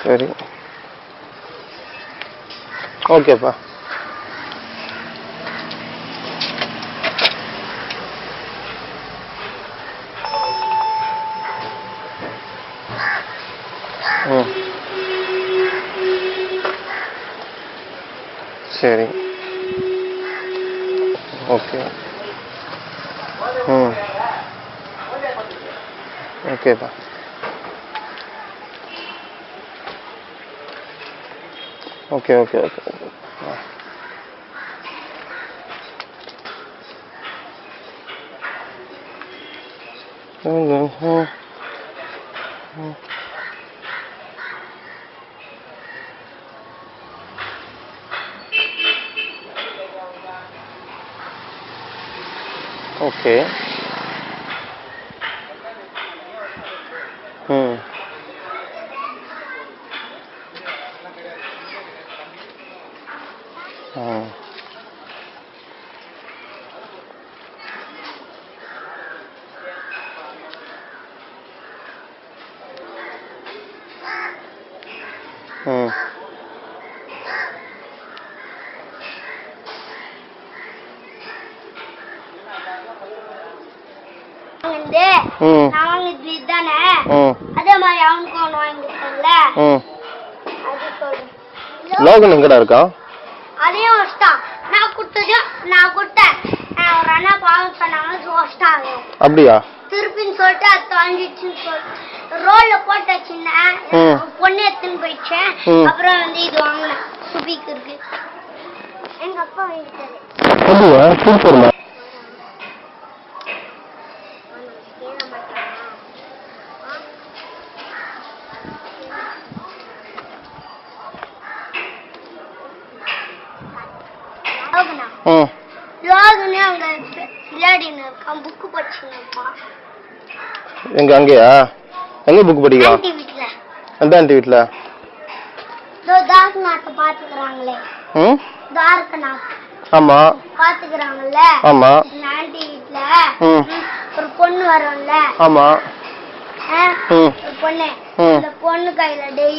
சரி ஓகேப்பா. சரி ஓகே. ஓகேப்பா. Okay okay okay. Okay. Logan எங்கடா இருக்கான்? அதையும் வச்சிட்டான். நான் குடுத்தது நான் குடுத்தேன். ஒரு அண்ணா பாவம் சொன்னாங்க வச்சிட்டாங்க. அப்படியா? திருப்பின்னு சொல்லிட்டு அது தொலைஞ்சிச்சுன்னு சொல்லிட்டு ரோல்ல போட்டு வச்சிருந்தேன். பொண்ணு எடுத்துன்னு போயிடுச்சேன். அப்புறம் வந்து இது வாங்கினேன் சுபிக்கு இருக்கு. எங்க அப்பா வாங்கிட்டாரு. சூப்பர்மா. எங்க அங்கயா? எங்க புக் படிக்கலாம்? அந்த ஆண்டி வீட்ல. ஆமா பாத்துக்கறாங்கல்ல. ஆமா ஆண்டி வீட்ல ஒரு பொண்ணு வரும்ல. ஆமா ஒரு பொண்ணு. அந்த பொண்ணு கையில டெய்லி